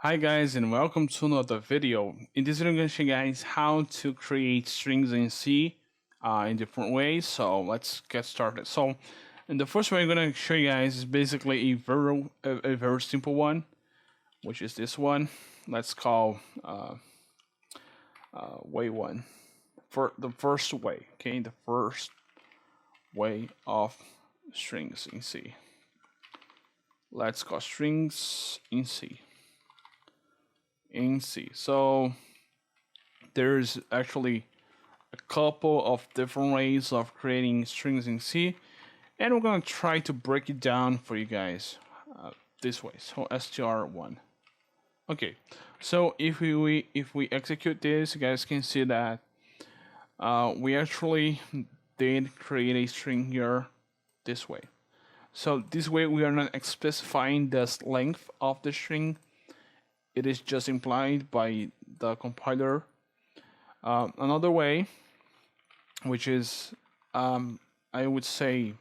Hi guys and welcome to another video. In this video I'm going to show you guys how to create strings in C in different ways. So let's get started. So in the first way I'm going to show you guys is basically a very simple one, which is this one. Let's call way one for the first way. Okay, the first way of strings in C. Let's call strings in C. So there's actually a couple of different ways of creating strings in C, and we're gonna try to break it down for you guys this way. So str1. Okay, so if we execute this, you guys can see that we actually did create a string here this way. So this way we are not specifying the length of the string. It is just implied by the compiler. Another way, which is I would say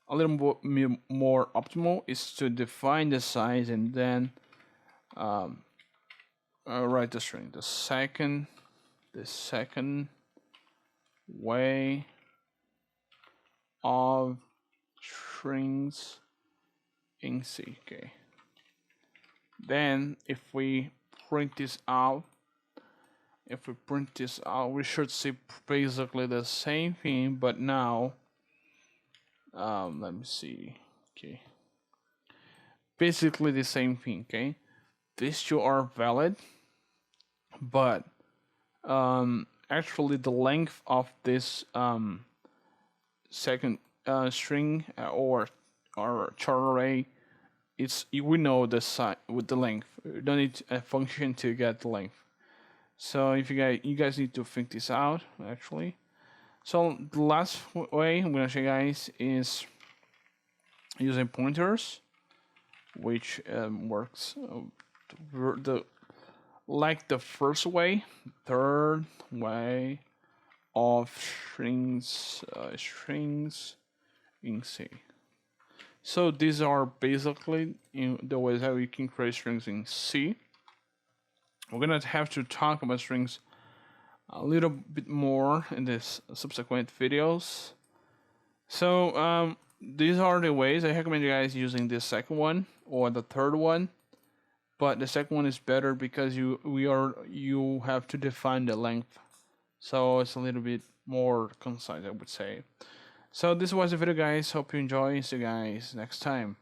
a little bit more optimal, is to define the size and then write the string. The second way of strings in C. Okay. Then if we print this out, we should see basically the same thing, but now let me see. Okay, basically the same thing. Okay, these two are valid, but actually the length of this second string or char array, we know the size with the length. We don't need a function to get the length. So if you guys need to think this out actually. So the last way I'm gonna show you guys is using pointers, which works the like the first way, third way of strings in C. So these are basically the ways how you can create strings in C. We're gonna have to talk about strings a little bit more in this subsequent videos. So these are the ways. I recommend you guys using this second one or the third one, but the second one is better because you have to define the length, so it's a little bit more concise, I would say. So this was the video, guys. Hope you enjoy. See you guys next time.